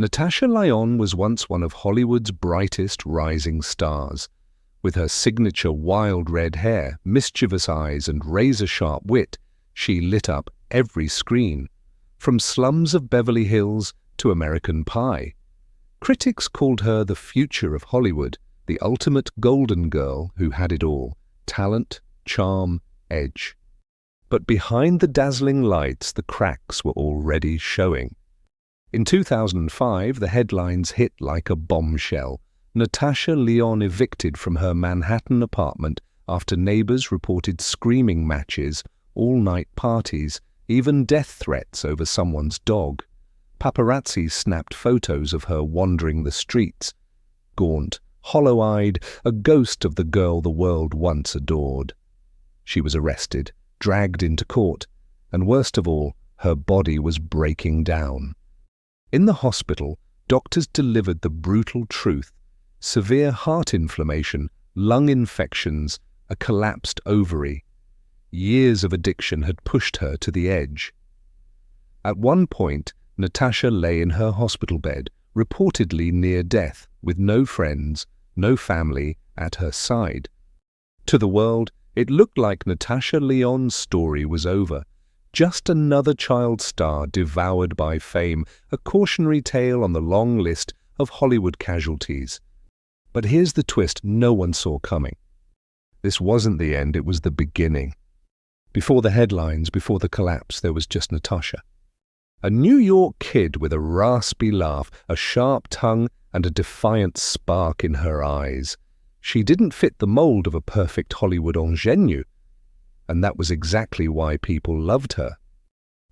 Natasha Lyonne was once one of Hollywood's brightest rising stars. With her signature wild red hair, mischievous eyes, and razor-sharp wit, she lit up every screen, from slums of Beverly Hills to American Pie. Critics called her the future of Hollywood, the ultimate golden girl who had it all: talent, charm, edge. But behind the dazzling lights, the cracks were already showing. In 2005, the headlines hit like a bombshell. Natasha Lyonne evicted from her Manhattan apartment after neighbors reported screaming matches, all-night parties, even death threats over someone's dog. Paparazzi snapped photos of her wandering the streets, gaunt, hollow-eyed, a ghost of the girl the world once adored. She was arrested, dragged into court, and worst of all, her body was breaking down. In the hospital, doctors delivered the brutal truth: severe heart inflammation, lung infections, a collapsed ovary. Years of addiction had pushed her to the edge. At one point, Natasha lay in her hospital bed, reportedly near death, with no friends, no family at her side. To the world, it looked like Natasha Lyonne's story was over. Just another child star devoured by fame, a cautionary tale on the long list of Hollywood casualties. But here's the twist no one saw coming. This wasn't the end, it was the beginning. Before the headlines, before the collapse, there was just Natasha. A New York kid with a raspy laugh, a sharp tongue, and a defiant spark in her eyes. She didn't fit the mold of a perfect Hollywood ingenue, and that was exactly why people loved her.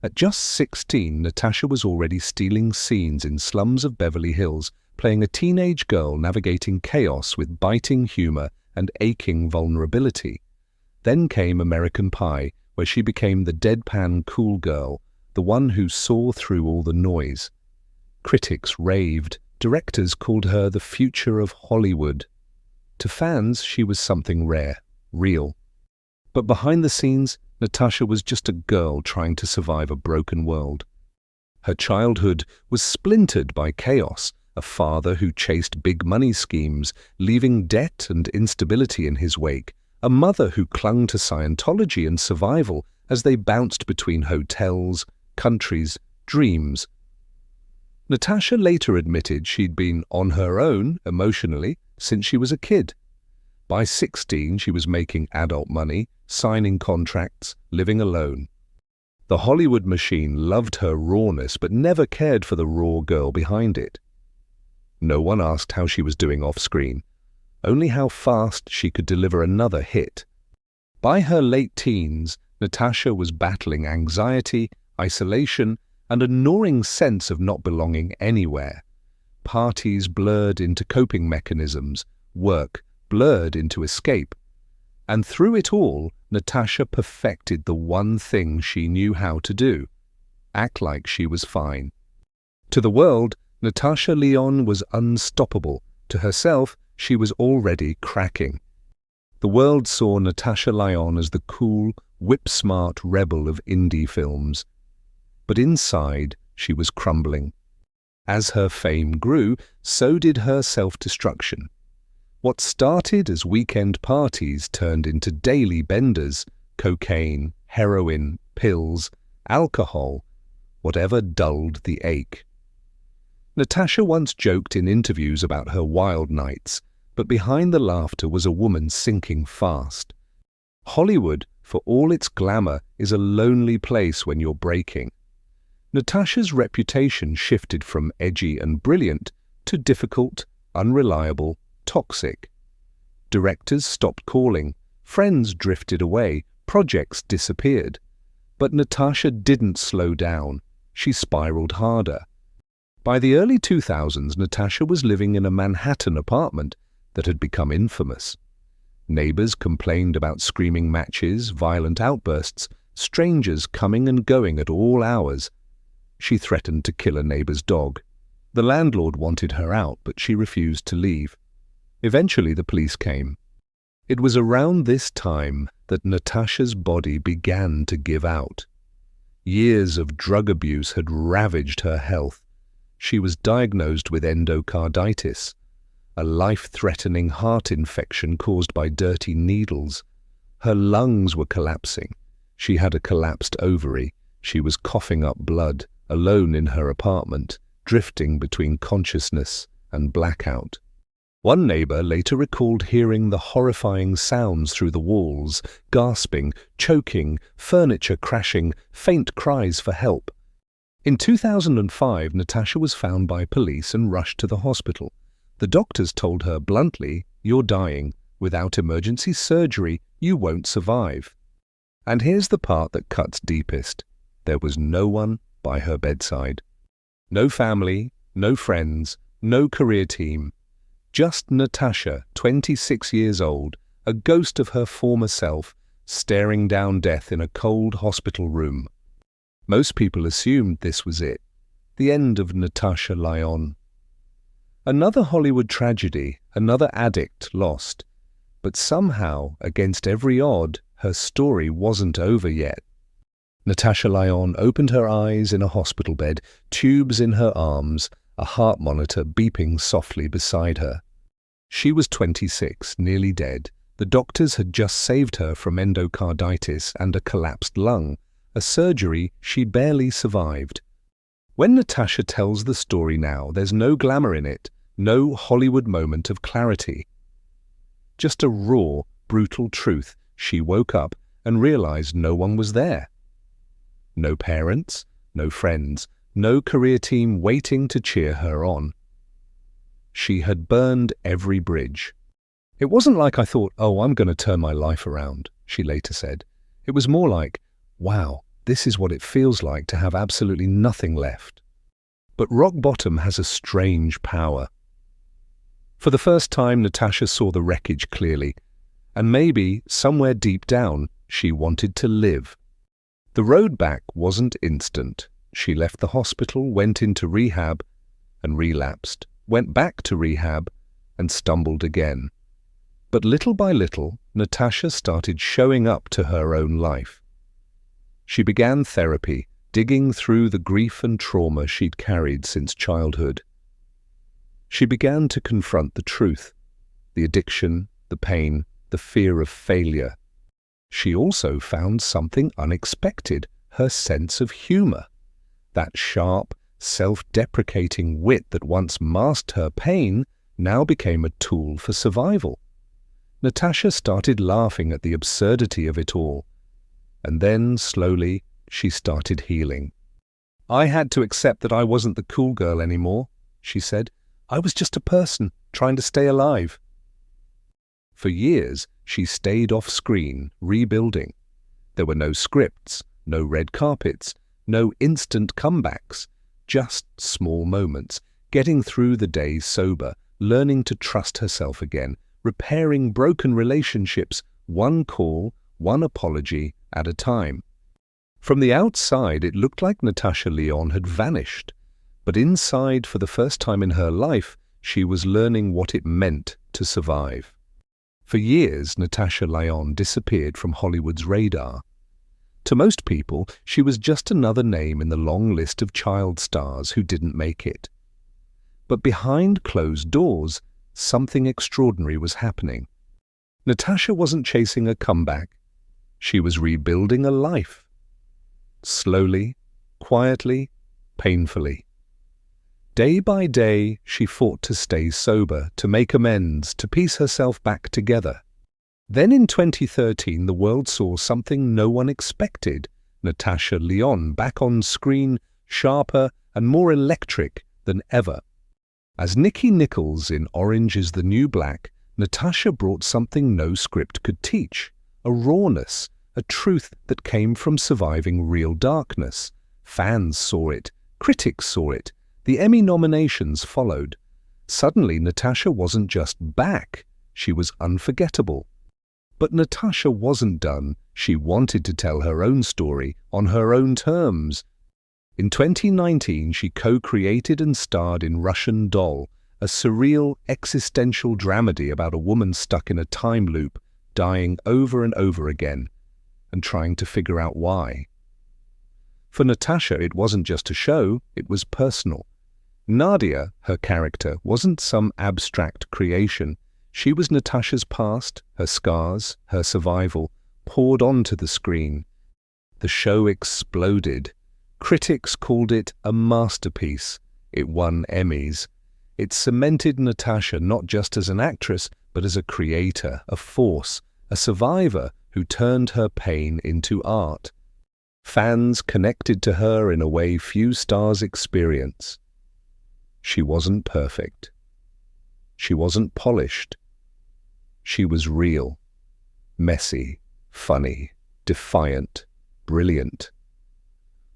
At just 16, Natasha was already stealing scenes in slums of Beverly Hills, playing a teenage girl navigating chaos with biting humor and aching vulnerability. Then came American Pie, where she became the deadpan cool girl, the one who saw through all the noise. Critics raved. Directors called her the future of Hollywood. To fans, she was something rare, real. But behind the scenes, Natasha was just a girl trying to survive a broken world. Her childhood was splintered by chaos, a father who chased big money schemes, leaving debt and instability in his wake, a mother who clung to Scientology and survival as they bounced between hotels, countries, dreams. Natasha later admitted she'd been on her own, emotionally, since she was a kid. By 16, she was making adult money, signing contracts, living alone. The Hollywood machine loved her rawness but never cared for the raw girl behind it. No one asked how she was doing off-screen, only how fast she could deliver another hit. By her late teens, Natasha was battling anxiety, isolation, and a gnawing sense of not belonging anywhere. Parties blurred into coping mechanisms, work blurred into escape. And through it all, Natasha perfected the one thing she knew how to do: act like she was fine. To the world, Natasha Lyonne was unstoppable. To herself, she was already cracking. The world saw Natasha Lyonne as the cool, whip-smart rebel of indie films. But inside, she was crumbling. As her fame grew, so did her self-destruction. What started as weekend parties turned into daily benders: cocaine, heroin, pills, alcohol, whatever dulled the ache. Natasha once joked in interviews about her wild nights, but behind the laughter was a woman sinking fast. Hollywood, for all its glamour, is a lonely place when you're breaking. Natasha's reputation shifted from edgy and brilliant to difficult, unreliable, toxic. Directors stopped calling, friends drifted away, projects disappeared. But Natasha didn't slow down. She spiraled harder. By the early 2000s, Natasha was living in a Manhattan apartment that had become infamous. Neighbors complained about screaming matches, violent outbursts, strangers coming and going at all hours. She threatened to kill a neighbor's dog. The landlord wanted her out, but she refused to leave. Eventually, the police came. It was around this time that Natasha's body began to give out. Years of drug abuse had ravaged her health. she was diagnosed with endocarditis, a life-threatening heart infection caused by dirty needles. Her lungs were collapsing. She had a collapsed ovary. She was coughing up blood, alone in her apartment, drifting between consciousness and blackout. One neighbor later recalled hearing the horrifying sounds through the walls, gasping, choking, furniture crashing, faint cries for help. In 2005, Natasha was found by police and rushed to the hospital. The doctors told her bluntly, "You're dying. Without emergency surgery, you won't survive." And here's the part that cuts deepest. There was no one by her bedside. No family, no friends, no career team. Just Natasha, 26 years old, a ghost of her former self, staring down death in a cold hospital room. Most people assumed this was it, the end of Natasha Lyonne. Another Hollywood tragedy, another addict lost. But somehow, against every odd, her story wasn't over yet. Natasha Lyonne opened her eyes in a hospital bed, tubes in her arms, a heart monitor beeping softly beside her. She was 26, nearly dead. The doctors had just saved her from endocarditis and a collapsed lung, a surgery she barely survived. When Natasha tells the story now, there's no glamour in it, no Hollywood moment of clarity. Just a raw, brutal truth. She woke up and realized no one was there. No parents, no friends, no career team waiting to cheer her on. She had burned every bridge. "It wasn't like I thought, oh, I'm going to turn my life around," she later said. It was more like, wow, this is what it feels like to have absolutely nothing left. But rock bottom has a strange power. For the first time, Natasha saw the wreckage clearly, and maybe, somewhere deep down, she wanted to live. The road back wasn't instant. She left the hospital, went into rehab, and relapsed, went back to rehab, and stumbled again. But little by little, Natasha started showing up to her own life. She began therapy, digging through the grief and trauma she'd carried since childhood. She began to confront the truth, the addiction, the pain, the fear of failure. She also found something unexpected, her sense of humor. That sharp, self-deprecating wit that once masked her pain now became a tool for survival. Natasha started laughing at the absurdity of it all. And then, slowly, she started healing. "I had to accept that I wasn't the cool girl anymore," she said. "I was just a person, trying to stay alive." For years, she stayed off-screen, rebuilding. There were no scripts, no red carpets, no instant comebacks, just small moments, getting through the days sober, learning to trust herself again, repairing broken relationships, one call, one apology at a time. From the outside, it looked like Natasha Lyonne had vanished, but inside, for the first time in her life, she was learning what it meant to survive. For years, Natasha Lyonne disappeared from Hollywood's radar. To most people, she was just another name in the long list of child stars who didn't make it. But behind closed doors, something extraordinary was happening. Natasha wasn't chasing a comeback. She was rebuilding a life. Slowly, quietly, painfully. Day by day, she fought to stay sober, to make amends, to piece herself back together. Then in 2013, the world saw something no one expected. Natasha Lyonne back on screen, sharper and more electric than ever. As Nikki Nichols in Orange is the New Black, Natasha brought something no script could teach. A rawness, a truth that came from surviving real darkness. Fans saw it, critics saw it, the Emmy nominations followed. Suddenly, Natasha wasn't just back, she was unforgettable. But Natasha wasn't done. She wanted to tell her own story on her own terms. In 2019, she co-created and starred in Russian Doll, a surreal existential dramedy about a woman stuck in a time loop, dying over and over again, and trying to figure out why. For Natasha, it wasn't just a show, it was personal. Nadia, her character, wasn't some abstract creation. She was Natasha's past, her scars, her survival, poured onto the screen. The show exploded. Critics called it a masterpiece. It won Emmys. It cemented Natasha not just as an actress, but as a creator, a force, a survivor who turned her pain into art. Fans connected to her in a way few stars experience. She wasn't perfect. She wasn't polished. She was real, messy, funny, defiant, brilliant.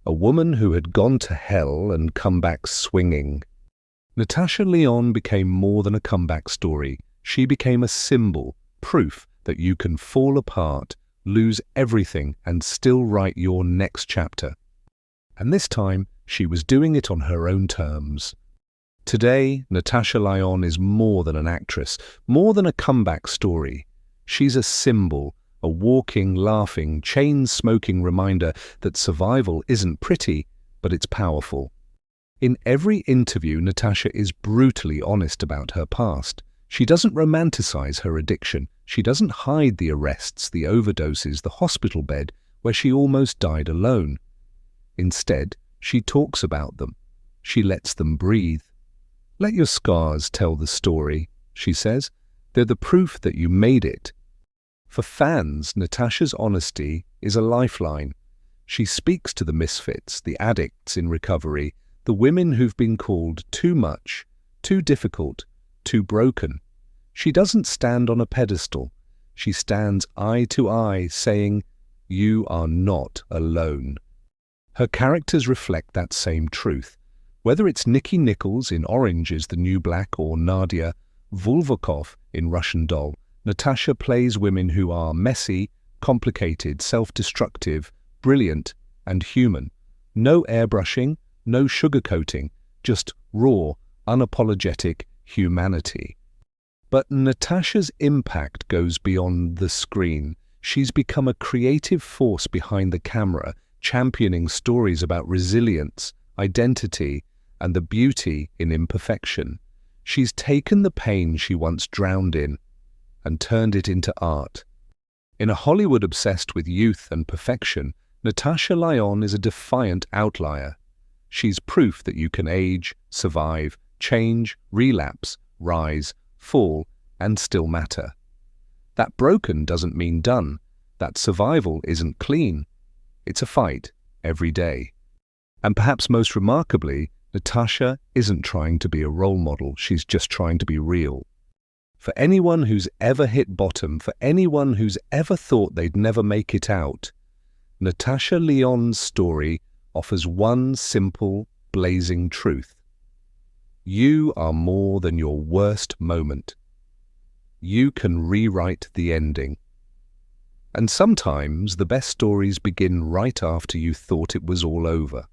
A woman who had gone to hell and come back swinging. Natasha Lyonne became more than a comeback story. She became a symbol, proof that you can fall apart, lose everything, and still write your next chapter. And this time, she was doing it on her own terms. Today, Natasha Lyonne is more than an actress, more than a comeback story. She's a symbol, a walking, laughing, chain-smoking reminder that survival isn't pretty, but it's powerful. In every interview, Natasha is brutally honest about her past. She doesn't romanticize her addiction. She doesn't hide the arrests, the overdoses, the hospital bed where she almost died alone. Instead, she talks about them. She lets them breathe. "Let your scars tell the story," she says. "They're the proof that you made it." For fans, Natasha's honesty is a lifeline. She speaks to the misfits, the addicts in recovery, the women who've been called too much, too difficult, too broken. She doesn't stand on a pedestal. She stands eye to eye, saying, "You are not alone." Her characters reflect that same truth. Whether it's Nikki Nichols in Orange is the New Black or Nadia Vulvakov in Russian Doll, Natasha plays women who are messy, complicated, self-destructive, brilliant, and human. No airbrushing, no sugarcoating, just raw, unapologetic humanity. But Natasha's impact goes beyond the screen. She's become a creative force behind the camera, championing stories about resilience, identity, and the beauty in imperfection. She's taken the pain she once drowned in and turned it into art. In a Hollywood obsessed with youth and perfection, Natasha Lyonne is a defiant outlier. She's proof that you can age, survive, change, relapse, rise, fall, and still matter. That broken doesn't mean done. That survival isn't clean. It's a fight every day. And perhaps most remarkably, Natasha isn't trying to be a role model. She's just trying to be real. For anyone who's ever hit bottom, for anyone who's ever thought they'd never make it out, Natasha Lyonne's story offers one simple, blazing truth. You are more than your worst moment. You can rewrite the ending. And sometimes the best stories begin right after you thought it was all over.